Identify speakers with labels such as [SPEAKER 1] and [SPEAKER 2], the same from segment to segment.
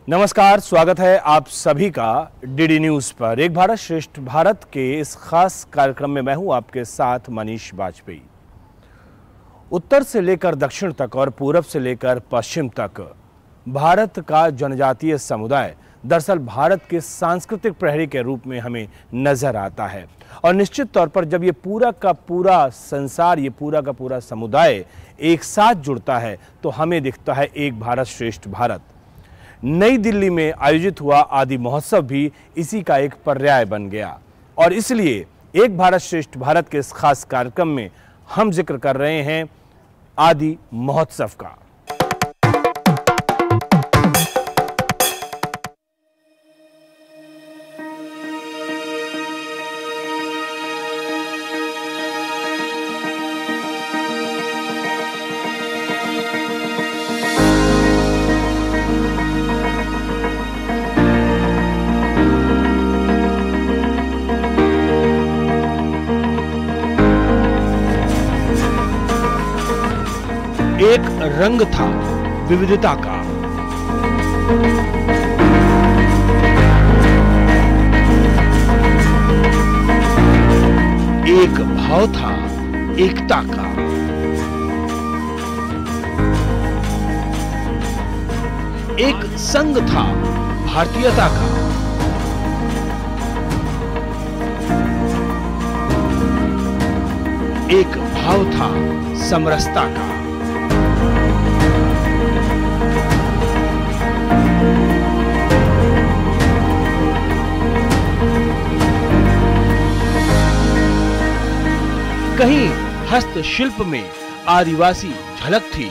[SPEAKER 1] नमस्कार, स्वागत है आप सभी का डीडी न्यूज़ पर। एक भारत श्रेष्ठ भारत के इस खास कार्यक्रम में मैं हूं आपके साथ मनीष बाजपेयी। उत्तर से लेकर दक्षिण तक और पूरब से लेकर पश्चिम तक भारत का जनजातीय समुदाय दरअसल भारत के सांस्कृतिक प्रहरी के रूप में हमें नजर आता है। और निश्चित तौर पर जब ये पूरा का पूरा संसार, ये पूरा का पूरा समुदाय एक साथ जुड़ता है तो हमें दिखता है एक भारत श्रेष्ठ भारत। नई दिल्ली में आयोजित हुआ आदि महोत्सव भी इसी का एक पर्याय बन गया और इसलिए एक भारत श्रेष्ठ भारत के इस खास कार्यक्रम में हम जिक्र कर रहे हैं आदि महोत्सव का। एक रंग था विविधता का, एक भाव था एकता का, एक संग था भारतीयता का, एक भाव था समरसता का। कहीं हस्तशिल्प में आदिवासी झलक थी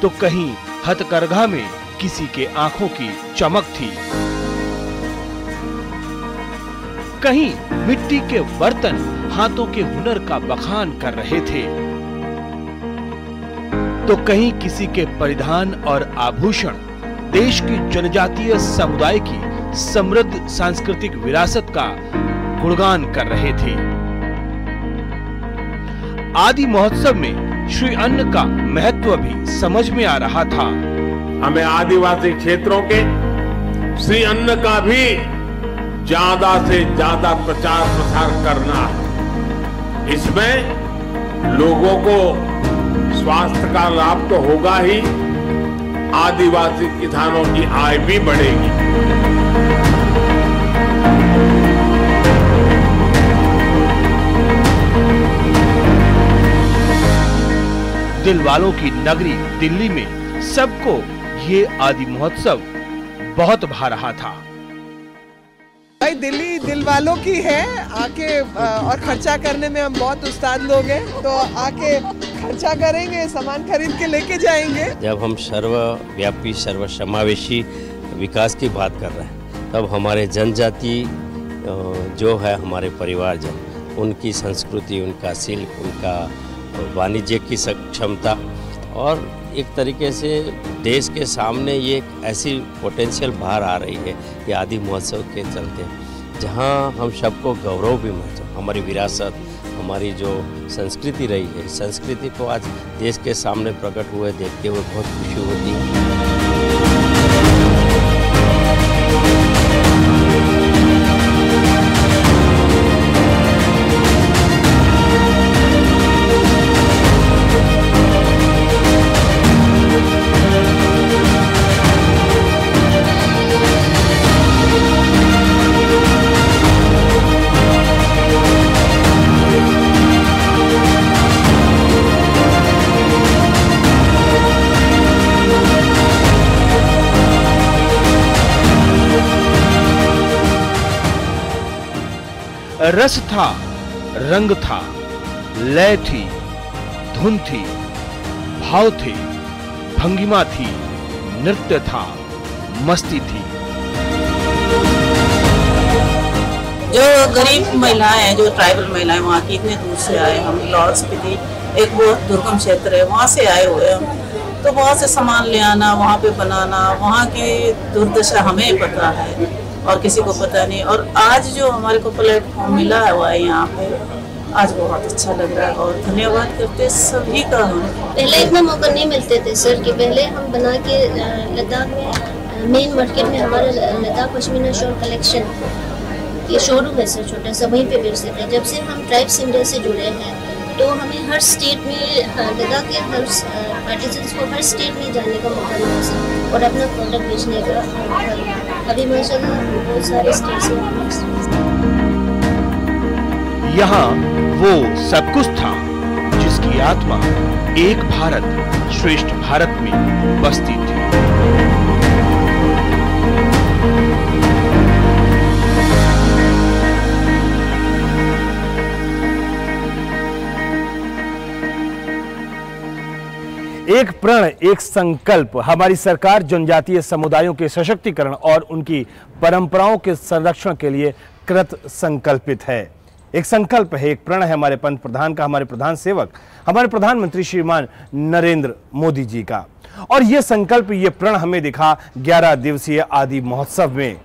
[SPEAKER 1] तो कहीं हथकरघा में किसी के आंखों की चमक थी। कहीं मिट्टी के बर्तन हाथों के हुनर का बखान कर रहे थे तो कहीं किसी के परिधान और आभूषण देश की जनजातीय समुदाय की समृद्ध सांस्कृतिक विरासत का गुणगान कर रहे थे। आदि महोत्सव में श्री अन्न का महत्व भी समझ में आ रहा था।
[SPEAKER 2] हमें आदिवासी क्षेत्रों के श्री अन्न का भी ज्यादा से ज्यादा प्रचार प्रसार करना है। इसमें लोगों को स्वास्थ्य का लाभ तो होगा ही, आदिवासी किसानों की आय भी बढ़ेगी।
[SPEAKER 1] दिल वालों की नगरी दिल्ली में सबको ये आदि महोत्सव बहुत भा रहा था।
[SPEAKER 3] भाई दिल्ली दिल वालों की है, आके और खर्चा करने में हम बहुत उस्ताद लोग हैं, तो आके खर्चा करेंगे, सामान खरीद के लेके जाएंगे।
[SPEAKER 4] जब हम सर्वव्यापी सर्वसमावेशी विकास की बात कर रहे हैं तब हमारे जनजाति जो है हमारे परिवारजन, उनकी संस्कृति, उनका शिल्प, उनका वाणिज्य की सक्षमता और एक तरीके से देश के सामने ये एक ऐसी पोटेंशियल बाहर आ रही है कि आदि महोत्सव के चलते, जहां हम सबको गौरव भी महसूस, हमारी विरासत, हमारी जो संस्कृति रही है, संस्कृति को आज देश के सामने प्रकट हुए देखते हुए बहुत खुशी होती है।
[SPEAKER 1] रस था, रंग था, लय थी, धुन थी, भाव थे, भंगिमा थी, नृत्य था, मस्ती थी।
[SPEAKER 5] जो गरीब महिलाएं हैं, जो ट्राइबल महिलाएं वहाँ की, इतने दूर से आए हम, लाहौर स्पीति एक बहुत दुर्गम क्षेत्र है, वहाँ से आए हुए हम, तो वहाँ से सामान ले आना, वहाँ पे बनाना, वहाँ की दुर्दशा हमें पता है और किसी को पता नहीं। और आज जो हमारे को प्लेटफॉर्म मिला हुआ है यहाँ पे, आज बहुत अच्छा लग रहा है और धन्यवाद करते सभी का हम।
[SPEAKER 6] पहले इतना मौका नहीं मिलते थे सर कि पहले हम बना के लद्दाख में मेन मार्केट में हमारा लद्दाख पश्मीना शॉल कलेक्शन ये शोरूम है सर, छोटा सा, वहीं पे बेच देते हैं। जब से हम ट्राइब्स इंडिया से जुड़े हैं तो हमें हर स्टेट में लद्दाख के हर आर्टिजन्स को हर स्टेट में जाने का मौका मिला सर, और अपना प्रोडक्ट बेचने का मौका मिला। अभी माशाल्लाह बहुत सारे स्टेट्स में
[SPEAKER 1] यहाँ वो सब कुछ था जिसकी आत्मा एक भारत श्रेष्ठ भारत में बसती थी। एक प्रण, एक संकल्प हमारी सरकार जनजातीय समुदायों के सशक्तिकरण और उनकी परंपराओं के संरक्षण के लिए कृत संकल्पित है। एक संकल्प है, एक प्रण है हमारे पंत प्रधान का, हमारे प्रधान सेवक, हमारे प्रधानमंत्री श्रीमान नरेंद्र मोदी जी का। और ये संकल्प, ये प्रण हमें दिखा 11 दिवसीय आदि महोत्सव में।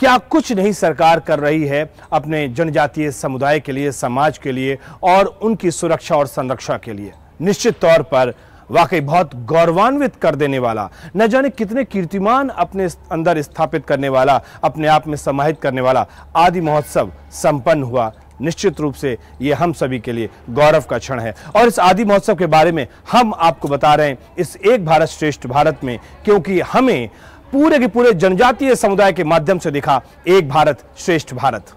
[SPEAKER 1] क्या कुछ नहीं सरकार कर रही है अपने जनजातीय समुदाय के लिए, समाज के लिए और उनकी सुरक्षा और संरक्षण के लिए। निश्चित तौर पर वाकई बहुत गौरवान्वित कर देने वाला, न जाने कितने कीर्तिमान अपने अंदर स्थापित करने वाला, अपने आप में समाहित करने वाला आदि महोत्सव संपन्न हुआ। निश्चित रूप से ये हम सभी के लिए गौरव का क्षण है। और इस आदि महोत्सव के बारे में हम आपको बता रहे हैं इस एक भारत श्रेष्ठ भारत में, क्योंकि हमें पूरे के पूरे जनजातीय समुदाय के माध्यम से दिखा एक भारत श्रेष्ठ भारत।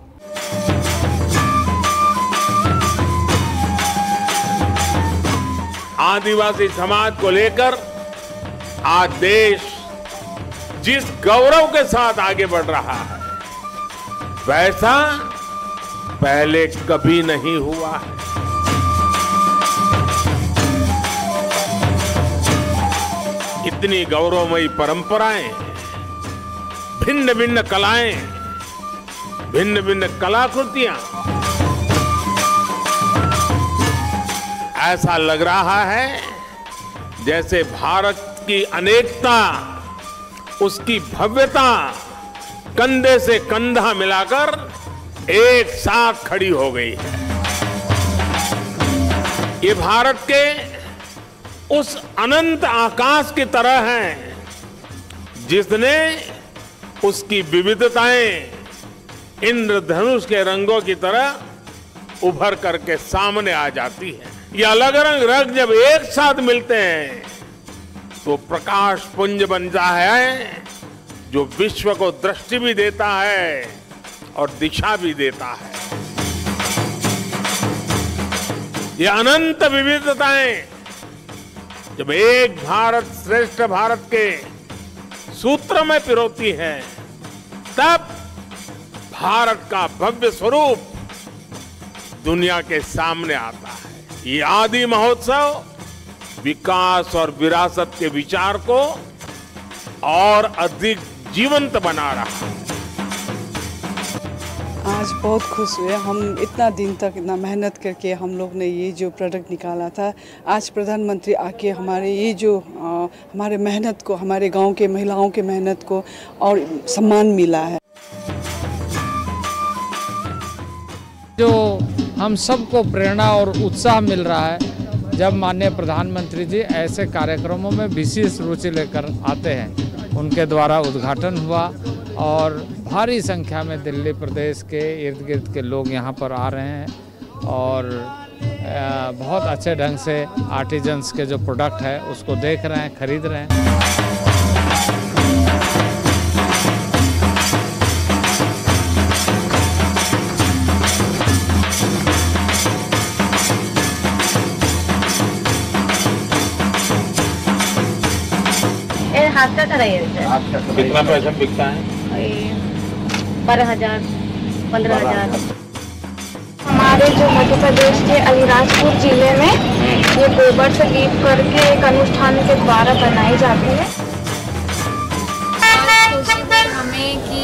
[SPEAKER 2] आदिवासी समाज को लेकर आज देश जिस गौरव के साथ आगे बढ़ रहा है वैसा पहले कभी नहीं हुआ है। इतनी गौरवमयी परंपराएं, भिन्न भिन्न कलाएं, भिन्न भिन्न कलाकृतियां, ऐसा लग रहा है जैसे भारत की अनेकता, उसकी भव्यता कंधे से कंधा मिलाकर एक साथ खड़ी हो गई है। ये भारत के उस अनंत आकाश की तरह है जिसने उसकी विविधताएं इंद्रधनुष के रंगों की तरह उभर करके सामने आ जाती है। ये अलग रंग जब एक साथ मिलते हैं तो प्रकाश पुंज बनता है जो विश्व को दृष्टि भी देता है और दिशा भी देता है। ये अनंत विविधताएं जब एक भारत श्रेष्ठ भारत के सूत्र में पिरोती हैं, तब भारत का भव्य स्वरूप दुनिया के सामने आता है। ये आदि महोत्सव विकास और विरासत के विचार को और अधिक जीवंत बना रहा है।
[SPEAKER 7] आज बहुत खुश हुए हम, इतना दिन तक इतना मेहनत करके हम लोग ने ये जो प्रोडक्ट निकाला था, आज प्रधानमंत्री आके हमारे ये जो हमारे मेहनत को, हमारे गांव के महिलाओं के मेहनत को और सम्मान मिला है।
[SPEAKER 8] जो हम सबको प्रेरणा और उत्साह मिल रहा है जब माननीय प्रधानमंत्री जी ऐसे कार्यक्रमों में विशेष रुचि लेकर आते हैं। उनके द्वारा उद्घाटन हुआ और भारी संख्या में दिल्ली प्रदेश के इर्द गिर्द के लोग यहाँ पर आ रहे हैं और बहुत अच्छे ढंग से आर्टिजन्स के जो प्रोडक्ट है उसको देख रहे हैं, खरीद रहे हैं।
[SPEAKER 6] हाथ का कराइए।
[SPEAKER 2] कितना पैसा बिकता है?
[SPEAKER 6] 12,000 15,000।
[SPEAKER 9] हमारे जो मध्य प्रदेश के अलीराजपुर जिले में ये गोबर से लीप करके एक अनुष्ठान के द्वारा बनाई जाती है। हमें कि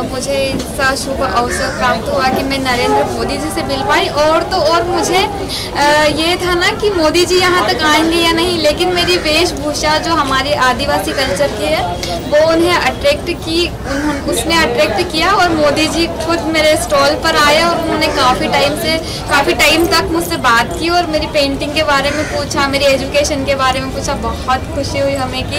[SPEAKER 9] मुझे इसका शुभ अवसर प्राप्त हुआ कि मैं नरेंद्र मोदी जी से मिल पाई। और तो और मुझे ये था ना कि मोदी जी यहाँ तक आएंगे या नहीं, लेकिन मेरी वेशभूषा जो हमारे आदिवासी कल्चर की है वो उन्हें अट्रैक्ट की, उसने अट्रैक्ट किया। और मोदी जी खुद मेरे स्टॉल पर आए और उन्होंने काफ़ी टाइम तक मुझसे बात की और मेरी पेंटिंग के बारे में पूछा, मेरी एजुकेशन के बारे में पूछा। बहुत खुशी हुई हमें कि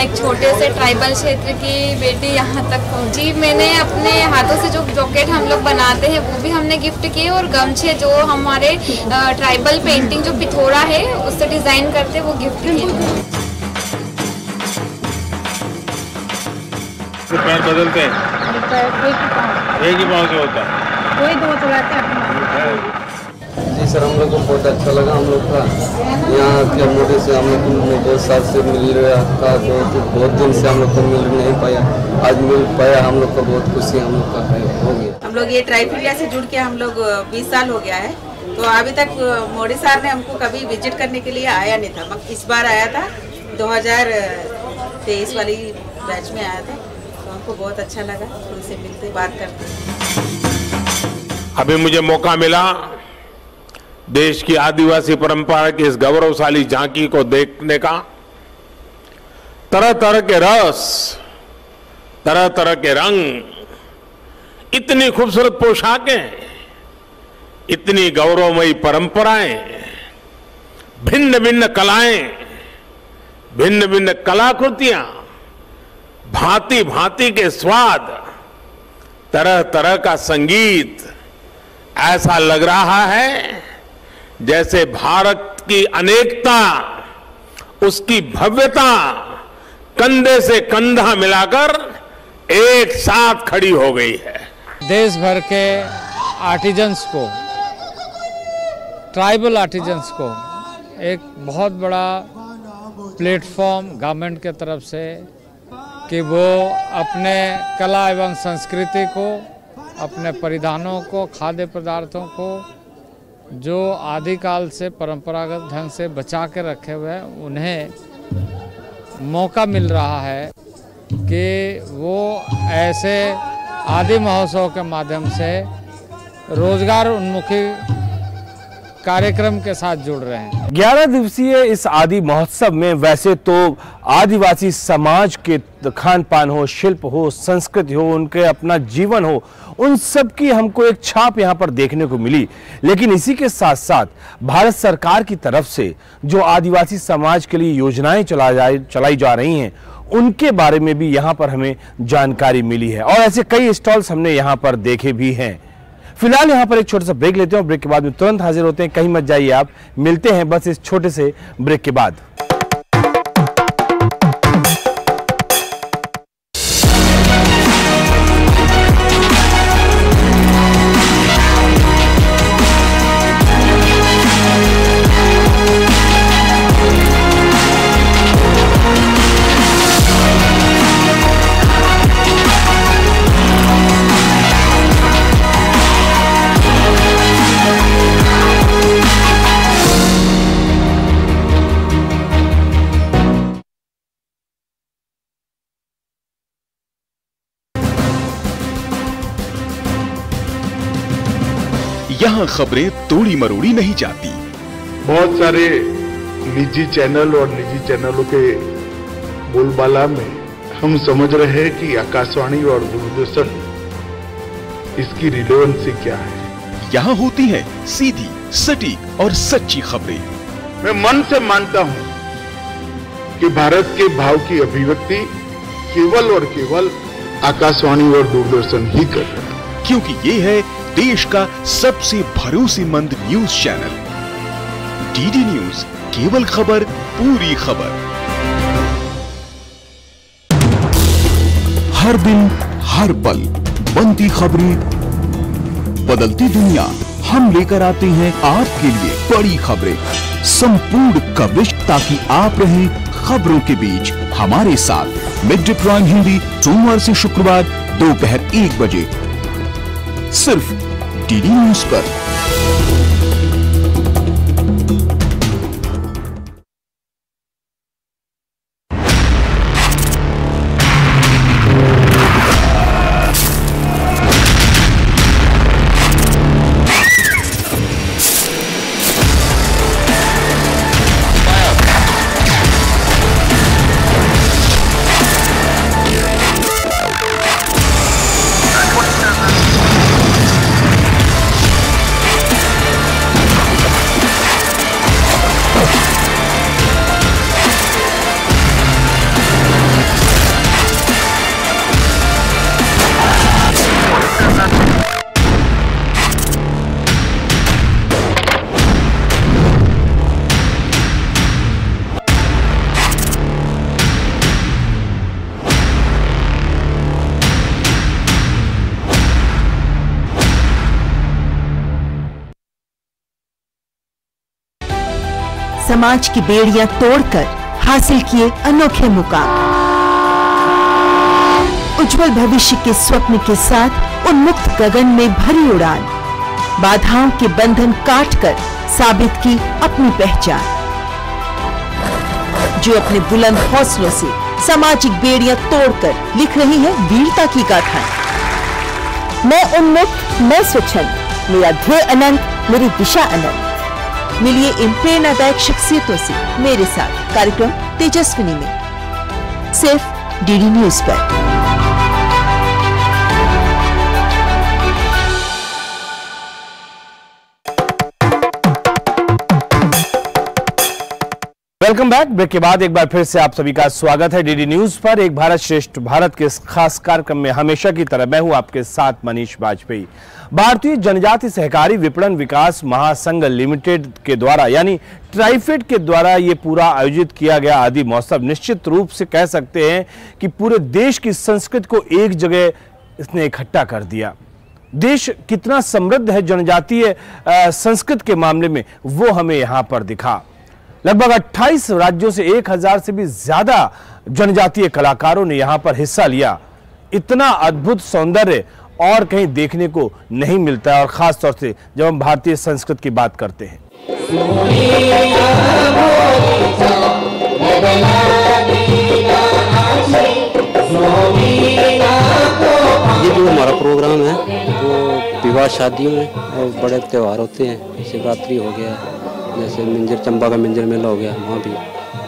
[SPEAKER 9] एक छोटे से ट्राइबल क्षेत्र की बेटी यहाँ तक पहुँची। मैंने अपने हाथों से जो जॉकेट हम लोग बनाते हैं वो भी हमने गिफ्ट किए, और गमछे जो हमारे ट्राइबल पेंटिंग जो पिथौरा है उससे डिज़ाइन करते वो गिफ्ट किए।
[SPEAKER 2] पैर बदलते हैं? एक ही पाँव से होता है?
[SPEAKER 9] कोई दो चलाते हैं।
[SPEAKER 10] जी सर, हम लोग को बहुत अच्छा लगा। हम लोग का यहाँ के मोदी से हम लोग बहुत साल से मिल रहा था, बहुत दिन से हम लोग को मिल नहीं पाया, आज मिल पाया। हम लोग को बहुत खुशी हम लोग का हो गया।
[SPEAKER 5] हम लोग ये ट्राइब इंडिया से जुड़ के हम लोग 20 साल हो गया है, तो अभी तक मोदी साहब ने हमको कभी विजिट करने के लिए आया नहीं था। मगर इस बार आया था, 2023 वाली बैच में आया था, तो हमको बहुत अच्छा लगा उनसे मिलते बात करते।
[SPEAKER 2] अभी मुझे मौका मिला देश की आदिवासी परंपरा की इस गौरवशाली झांकी को देखने का। तरह तरह के रस, तरह तरह के रंग, इतनी खूबसूरत पोशाकें, इतनी गौरवमयी परंपराएं, भिन्न भिन्न कलाएं, भिन्न भिन्न कलाकृतियां, भांति भांति के स्वाद, तरह तरह का संगीत। ऐसा लग रहा है जैसे भारत की अनेकता, उसकी भव्यता कंधे से कंधा मिलाकर एक साथ खड़ी हो गई है।
[SPEAKER 8] देश भर के आर्टिजन्स को, ट्राइबल आर्टिजन्स को एक बहुत बड़ा प्लेटफॉर्म गवर्नमेंट के तरफ से कि वो अपने कला एवं संस्कृति को, अपने परिधानों को, खाद्य पदार्थों को जो आदिकाल से परंपरागत ढंग से बचा के रखे हुए हैं, उन्हें मौका मिल रहा है कि वो ऐसे आदि महोत्सव के माध्यम से रोजगार उन्मुखी कार्यक्रम के साथ जुड़ रहे हैं।
[SPEAKER 1] 11 दिवसीय इस आदि महोत्सव में वैसे तो आदिवासी समाज के खान पान हो, शिल्प हो, संस्कृति हो, उनके अपना जीवन हो, उन सब की हमको एक छाप यहाँ पर देखने को मिली। लेकिन इसी के साथ साथ भारत सरकार की तरफ से जो आदिवासी समाज के लिए योजनाएं चलाई जा रही हैं, उनके बारे में भी यहाँ पर हमें जानकारी मिली है। और ऐसे कई स्टॉल्स हमने यहाँ पर देखे भी हैं। फिलहाल यहाँ पर एक छोटा सा ब्रेक लेते हैं और ब्रेक के बाद में तुरंत हाजिर होते हैं। कहीं मत जाइए आप, मिलते हैं बस इस छोटे से ब्रेक के बाद।
[SPEAKER 11] यहाँ खबरें तोड़ी मरोड़ी नहीं जाती।
[SPEAKER 12] बहुत सारे निजी चैनल और निजी चैनलों के बोलबाला में हम समझ रहे हैं कि आकाशवाणी और दूरदर्शन, इसकी रिलेवेंसी क्या है।
[SPEAKER 11] यहाँ होती है सीधी, सटीक और सच्ची खबरें।
[SPEAKER 12] मैं मन से मानता हूँ कि भारत के भाव की अभिव्यक्ति केवल और केवल आकाशवाणी और दूरदर्शन ही कर रहे हैं,
[SPEAKER 11] क्योंकि ये है देश का सबसे भरोसेमंद न्यूज चैनल। डीडी न्यूज, केवल खबर, पूरी खबर। हर दिन, हर पल बनती खबरें, बदलती दुनिया, हम लेकर आते हैं आपके लिए बड़ी खबरें, संपूर्ण कवरेज, ताकि आप रहें खबरों के बीच हमारे साथ। मिड डे प्राइम हिंदी, सोमवार से शुक्रवार दोपहर 1 बजे, सिर्फ डीडी न्यूज पर।
[SPEAKER 13] समाज की बेड़ियां तोड़कर हासिल किए अनोखे मुकाम। उज्जवल भविष्य के स्वप्न के साथ उन्मुक्त गगन में भरी उड़ान, बाधाओं के बंधन काटकर साबित की अपनी पहचान। जो अपने बुलंद हौसलों से सामाजिक बेड़ियां तोड़कर लिख रही है वीरता की गाथाएं। मैं उन्मुक्त, मैं स्वच्छंद, मेरा ध्येय अनंत, मेरी दिशा अनंत। मिलिए इन प्रेरणादायक शख्सियतों से मेरे साथ कार्यक्रम तेजस्विनी में, सिर्फ डीडी न्यूज पर।
[SPEAKER 1] Welcome back. ब्रेक के बाद एक बार फिर से आप सभी का स्वागत है डीडी न्यूज पर। एक भारत श्रेष्ठ भारत के इस खास कार्यक्रम में हमेशा की तरह मैं हूं आपके साथ मनीष बाजपेयी। भारतीय जनजाति सहकारी विपणन विकास महासंघ लिमिटेड के द्वारा यानी ट्राइफेड के द्वारा ये पूरा आयोजित किया गया आदि महोत्सव निश्चित रूप से कह सकते हैं कि पूरे देश की संस्कृति को एक जगह इसने इकट्ठा कर दिया। देश कितना समृद्ध है जनजातीय संस्कृति के मामले में वो हमें यहाँ पर दिखा। लगभग 28 राज्यों से 1000 से भी ज्यादा जनजातीय कलाकारों ने यहां पर हिस्सा लिया। इतना अद्भुत सौंदर्य और कहीं देखने को नहीं मिलता है, और खास तौर से जब हम भारतीय संस्कृति की बात करते हैं।
[SPEAKER 14] ये जो हमारा प्रोग्राम है वो विवाह शादियों में और बड़े त्यौहार होते हैं, शिवरात्रि हो गया, जैसे मिंजर चंबा का मिंजर मेला हो गया, वहाँ भी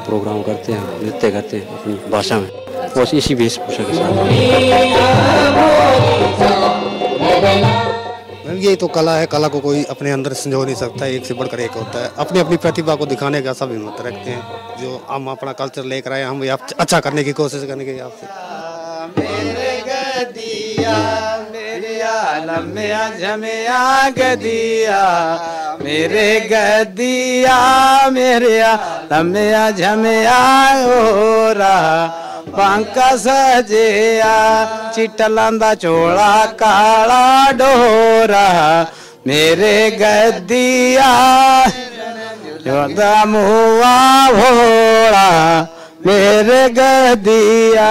[SPEAKER 14] प्रोग्राम करते हैं, नृत्य करते हैं अपनी भाषा में और इसी वेशभूषा के साथ।
[SPEAKER 15] ये तो कला है, कला को कोई अपने अंदर संजो नहीं सकता, एक से बढ़कर एक होता है। अपनी अपनी प्रतिभा को दिखाने का सब हिम्मत रखते हैं। जो हम अपना कल्चर लेकर आए, हम अच्छा करने की कोशिश करेंगे। आपसे
[SPEAKER 16] मेरे गदिया मेरे लम्या झमया हो रहा बांका सजिया चिटलांदा चोला काला डोरा मेरे गदिया मुआ भोला मेरे गदिया।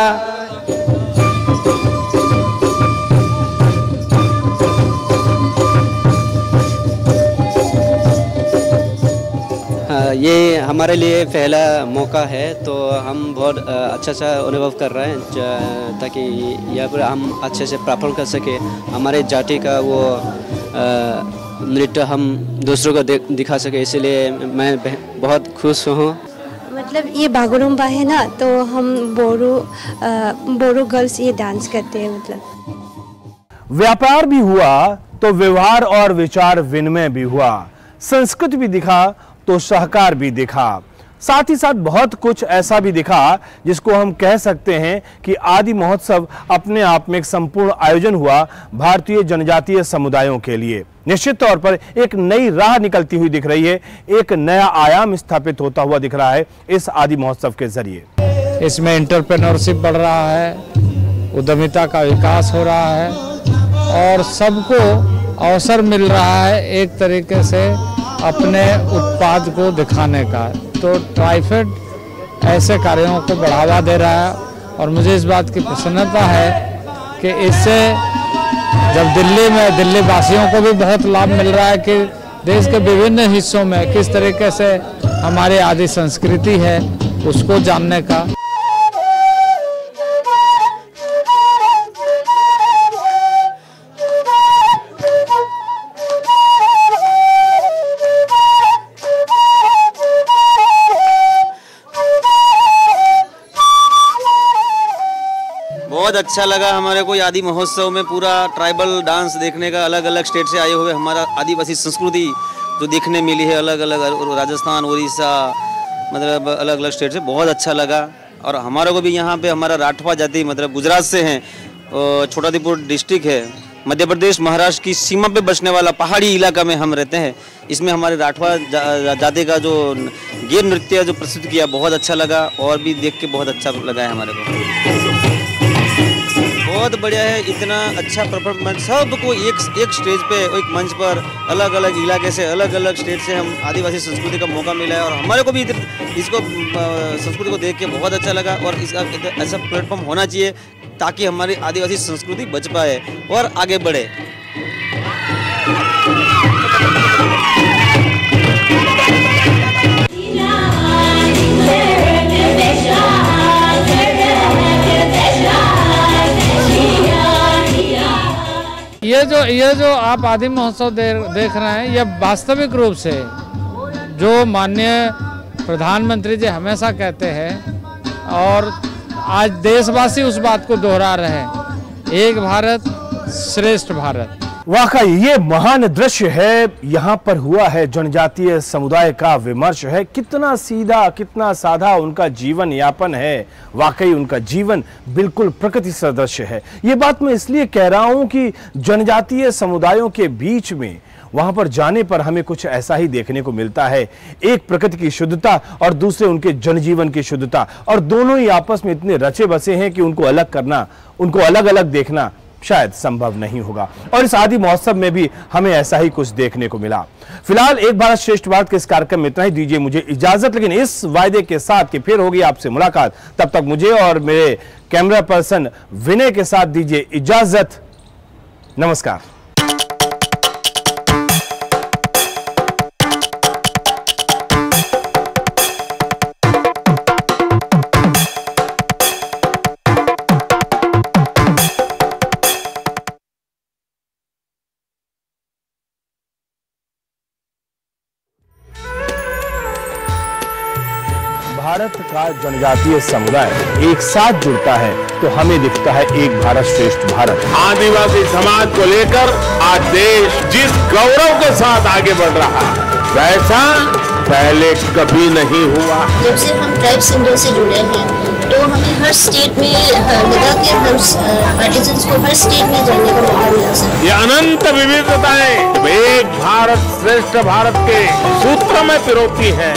[SPEAKER 14] ये हमारे लिए पहला मौका है, तो हम बहुत अच्छा सा अनुभव कर रहे हैं ताकि यहाँ पर हम अच्छे से परफॉर्म कर सके। हमारे जाति का वो नृत्य हम दूसरों को दिखा सके, इसलिए मैं बहुत खुश हूँ।
[SPEAKER 17] मतलब ये बागुरुम्बा है ना, तो हम बोरो गर्ल्स ये डांस करते हैं। मतलब
[SPEAKER 1] व्यापार भी हुआ तो व्यवहार और विचार विनिमय भी हुआ, संस्कृति भी दिखा तो सहकार भी दिखा, साथ ही साथ बहुत कुछ ऐसा भी दिखा जिसको हम कह सकते हैं कि आदि महोत्सव अपने आप में एक संपूर्ण आयोजन हुआ भारतीय जनजातीय समुदायों के लिए। निश्चित तौर पर एक नई राह निकलती हुई दिख रही है, एक नया आयाम स्थापित होता हुआ दिख रहा है इस आदि महोत्सव के जरिए।
[SPEAKER 8] इसमें एंटरप्रेन्योरशिप बढ़ रहा है, उद्यमिता का विकास हो रहा है और सबको अवसर मिल रहा है एक तरीके से अपने उत्पाद को दिखाने का। तो ट्राइफेड ऐसे कार्यों को बढ़ावा दे रहा है और मुझे इस बात की प्रसन्नता है कि इससे जब दिल्ली वासियों को भी बहुत लाभ मिल रहा है कि देश के विभिन्न हिस्सों में किस तरीके से हमारी आदि संस्कृति है उसको जानने का।
[SPEAKER 14] बहुत अच्छा लगा हमारे को आदि महोत्सव में पूरा ट्राइबल डांस देखने का। अलग अलग स्टेट से आए हुए हमारा आदिवासी संस्कृति जो देखने मिली है, अलग अलग राजस्थान, उड़ीसा, मतलब अलग अलग स्टेट से बहुत अच्छा लगा। और हमारे को भी यहाँ पे हमारा राठवा जाति मतलब गुजरात से हैं, छोटाउदेपुर डिस्ट्रिक्ट है, मध्य प्रदेश महाराष्ट्र की सीमा पे बसने वाला पहाड़ी इलाका में हम रहते हैं। इसमें हमारे राठवा जाति का जो गीत नृत्य जो प्रस्तुत किया बहुत अच्छा लगा और भी देख के बहुत अच्छा लगा है हमारे को। बहुत बढ़िया है। इतना अच्छा परफॉर्मेंस, सबको एक स्टेज पे, एक मंच पर, अलग अलग इलाके से, अलग अलग स्टेट से हम आदिवासी संस्कृति का मौका मिला है और हमारे को भी इसको संस्कृति को देख के बहुत अच्छा लगा। और इसका ऐसा प्लेटफॉर्म होना चाहिए ताकि हमारी आदिवासी संस्कृति बच पाए और आगे बढ़े।
[SPEAKER 8] ये जो आप आदि महोत्सव देख रहे हैं, ये वास्तविक रूप से जो माननीय प्रधानमंत्री जी हमेशा कहते हैं और आज देशवासी उस बात को दोहरा रहे हैं, एक भारत श्रेष्ठ भारत।
[SPEAKER 1] वाकई ये महान दृश्य है। यहाँ पर हुआ है जनजातीय समुदाय का विमर्श है। कितना सीधा, कितना साधा उनका जीवन यापन है। वाकई उनका जीवन बिल्कुल प्रकृति सदृश है। ये बात मैं इसलिए कह रहा हूँ कि जनजातीय समुदायों के बीच में वहां पर जाने पर हमें कुछ ऐसा ही देखने को मिलता है। एक प्रकृति की शुद्धता और दूसरे उनके जनजीवन की शुद्धता, और दोनों ही आपस में इतने रचे बसे हैं कि उनको अलग करना, उनको अलग अलग देखना शायद संभव नहीं होगा। और इस आदि महोत्सव में भी हमें ऐसा ही कुछ देखने को मिला। फिलहाल एक भारत श्रेष्ठ भारत के इस कार्यक्रम में इतना ही। दीजिए मुझे इजाजत, लेकिन इस वायदे के साथ कि फिर होगी आपसे मुलाकात। तब तक मुझे और मेरे कैमरा पर्सन विनय के साथ दीजिए इजाजत। नमस्कार। भारत का जनजातीय समुदाय एक साथ जुड़ता है तो हमें दिखता है एक भारत श्रेष्ठ भारत।
[SPEAKER 2] आदिवासी समाज को लेकर आज देश जिस गौरव के साथ आगे बढ़ रहा है, वैसा पहले कभी नहीं हुआ।
[SPEAKER 6] जब से हम ट्राइब्स इंडिया से जुड़े हैं तो हमें हर स्टेट में लद्दाख के हर आर्टिजन्स को हर स्टेट में जाने का मौका मिला सर।
[SPEAKER 2] ये अनंत विविधताएं एक भारत श्रेष्ठ भारत के सूत्र में पिरोती है,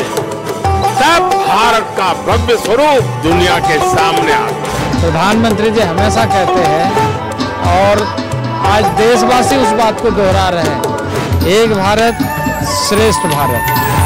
[SPEAKER 2] तब भारत का भव्य स्वरूप दुनिया के सामने आता।
[SPEAKER 8] प्रधानमंत्री जी हमेशा कहते हैं और आज देशवासी उस बात को दोहरा रहे हैं, एक भारत श्रेष्ठ भारत।